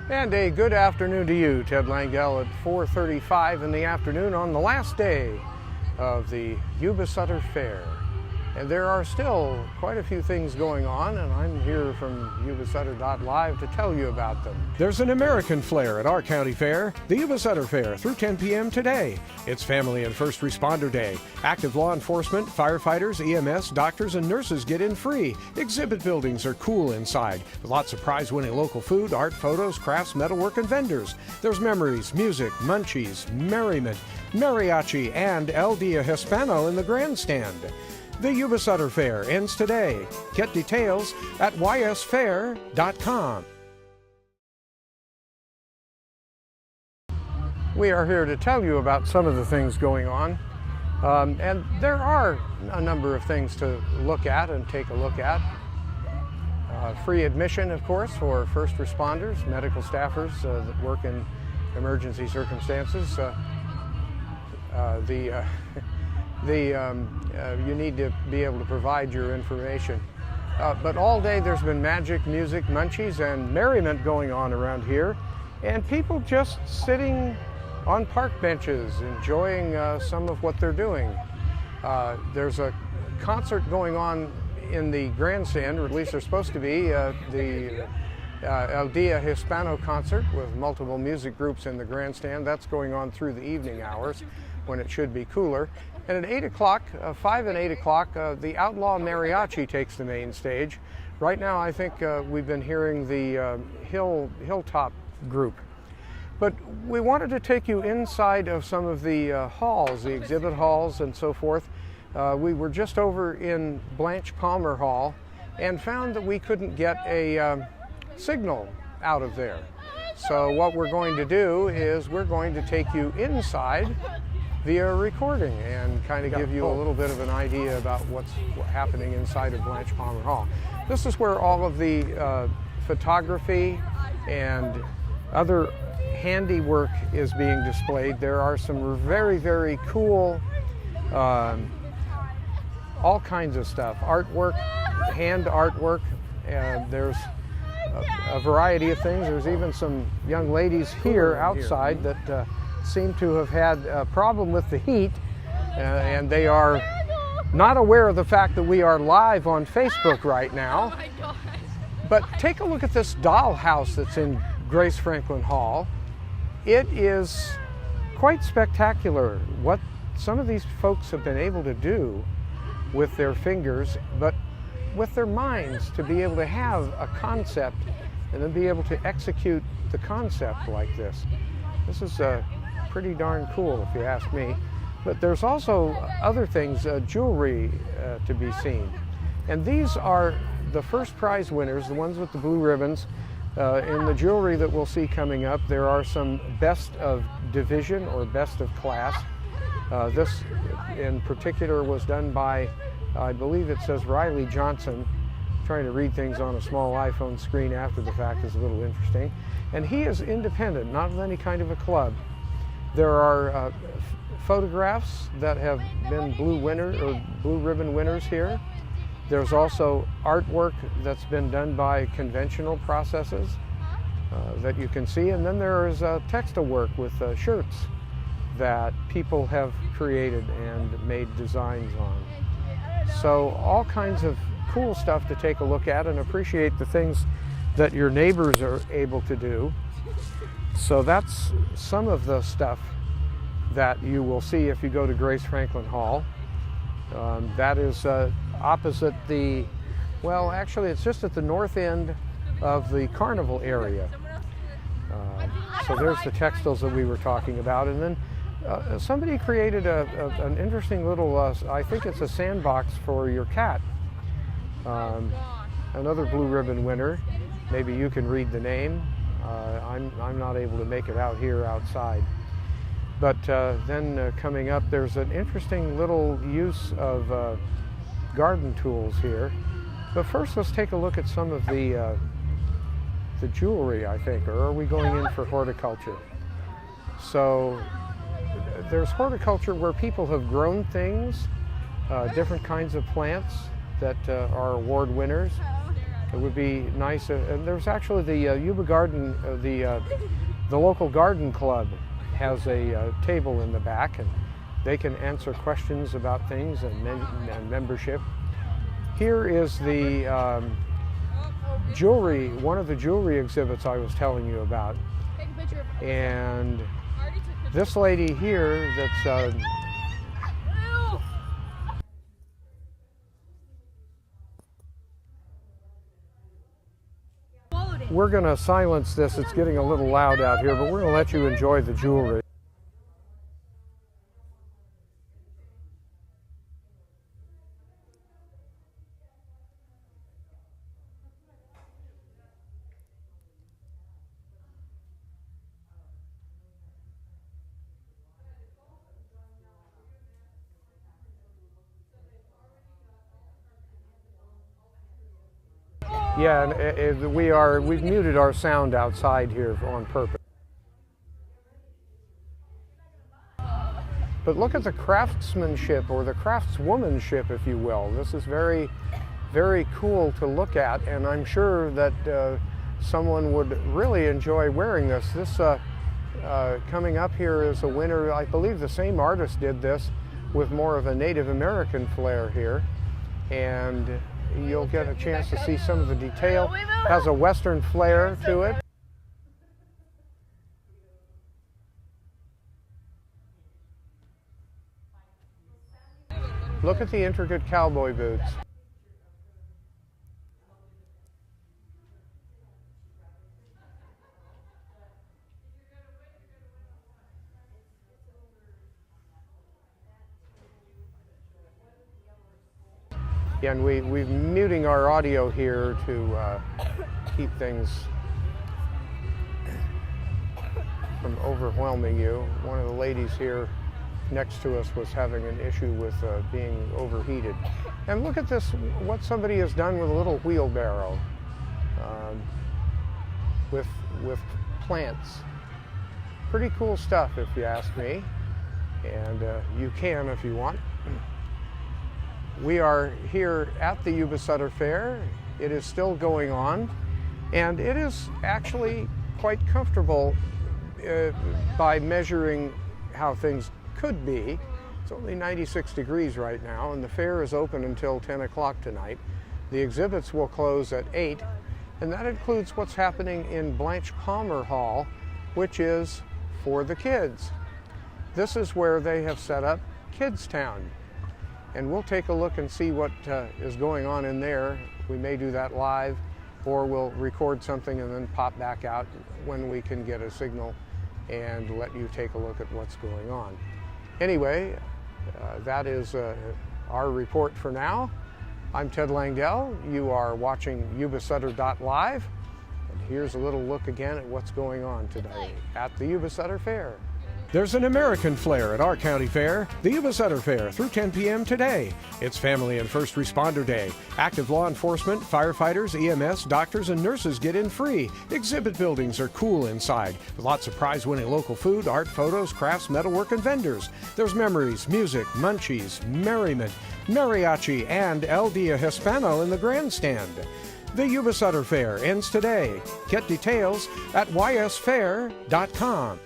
And a good afternoon to you, Ted Langell, at 4:35 in the afternoon on the last day of the Yuba-Sutter Fair. And there are still quite a few things going on, and I'm here from Yuba-Sutter.live to tell you about them. There's an American flair at our county fair, the Yuba-Sutter Fair, through 10 p.m. today. It's Family and First Responder Day. Active law enforcement, firefighters, EMS, doctors, and nurses get in free. Exhibit buildings are cool inside, with lots of prize-winning local food, art, photos, crafts, metalwork, and vendors. There's memories, music, munchies, merriment, mariachi, and El Dia Hispano in the grandstand. The Yuba-Sutter Fair ends today. Get details at ysfair.com. We are here to tell you about some of the things going on. And there are a number of things to look at and take a look at. Free admission, of course, for first responders, medical staffers that work in emergency circumstances. You need to be able to provide your information. But all day there's been magic, music, munchies, and merriment going on around here, and people just sitting on park benches enjoying some of what they're doing. There's a concert going on in the grandstand, or at least there's supposed to be, the El Dia Hispano concert with multiple music groups in the grandstand. That's going on through the evening hours when it should be cooler. And at 8 o'clock, 5 and 8 o'clock, the Outlaw Mariachi takes the main stage. Right now, I think we've been hearing the Hilltop group. But we wanted to take you inside of some of the halls, the exhibit halls and so forth. We were just over in Blanche Palmer Hall and found that we couldn't get a signal out of there. So what we're going to do is we're going to take you inside via recording and kind of give you a little bit of an idea about what's happening inside of Blanche Palmer Hall. This is where all of the photography and other handiwork is being displayed. There are some very, very cool, all kinds of stuff, artwork, hand artwork, and there's a variety of things. There's even some young ladies here outside that seem to have had a problem with the heat, and they are not aware of the fact that we are live on Facebook right now. Oh my God. But take a look at this dollhouse that's in Grace Franklin Hall. It is quite spectacular what some of these folks have been able to do with their fingers, but with their minds, to be able to have a concept and then be able to execute the concept like this. This is pretty darn cool, if you ask me. But there's also other things, jewelry to be seen. And these are the first prize winners, the ones with the blue ribbons. In the jewelry that we'll see coming up, there are some best of division or best of class. This in particular was done by, I believe it says Riley Johnson. Trying to read things on a small iPhone screen after the fact is a little interesting. And he is independent, not with any kind of a club. There are photographs that have been blue ribbon winners here. There's also artwork that's been done by conventional processes that you can see. And then there is textile work with shirts that people have created and made designs on. So all kinds of cool stuff to take a look at and appreciate the things that your neighbors are able to do. So that's some of the stuff that you will see if you go to Grace Franklin Hall. That is opposite the, well, actually it's just at the north end of the carnival area. So there's the textiles that we were talking about. And then somebody created an interesting little, I think it's a sandbox for your cat. Another blue ribbon winner. Maybe you can read the name. I'm not able to make it out here outside. But then coming up, there's an interesting little use of garden tools here. But first, let's take a look at some of the jewelry, I think. Or are we going in for horticulture? So there's horticulture where people have grown things, different kinds of plants that are award winners. it would be nice. And there's actually the Yuba Garden, the local garden club has a table in the back, and they can answer questions about things and membership. Here is the jewelry, one of the jewelry exhibits I was telling you about. And this lady here that's we're going to silence this. It's getting a little loud out here, but we're going to let you enjoy the jewelry. Yeah, and we've muted our sound outside here on purpose. But look at the craftsmanship, or the craftswomanship, if you will. This is very, very cool to look at, and I'm sure that someone would really enjoy wearing this. This coming up here is a winner. I believe the same artist did this with more of a Native American flair here, and you'll get a chance to see some of the detail. Has a Western flair to it. Look at the intricate cowboy boots. And we're muting our audio here to keep things from overwhelming you. One of the ladies here next to us was having an issue with being overheated. And look at this, what somebody has done with a little wheelbarrow with plants. Pretty cool stuff, if you ask me. And you can if you want. We are here at the Yuba-Sutter Fair. It is still going on, and it is actually quite comfortable by measuring how things could be. It's only 96 degrees right now, and the fair is open until 10 o'clock tonight. The exhibits will close at 8, and that includes what's happening in Blanche Palmer Hall, which is for the kids. This is where they have set up Kids Town. And we'll take a look and see what is going on in there. We may do that live, or we'll record something and then pop back out when we can get a signal and let you take a look at what's going on. Anyway, that is our report for now. I'm Ted Langdell. You are watching Yuba-Sutter.live. And here's a little look again at what's going on today at the Yuba-Sutter Fair. There's an American flair at our county fair, the Yuba-Sutter Fair, through 10 p.m. today. It's Family and First Responder Day. Active law enforcement, firefighters, EMS, doctors, and nurses get in free. Exhibit buildings are cool inside, with lots of prize-winning local food, art, photos, crafts, metalwork, and vendors. There's memories, music, munchies, merriment, mariachi, and El Dia Hispano in the grandstand. The Yuba-Sutter Fair ends today. Get details at ysfair.com.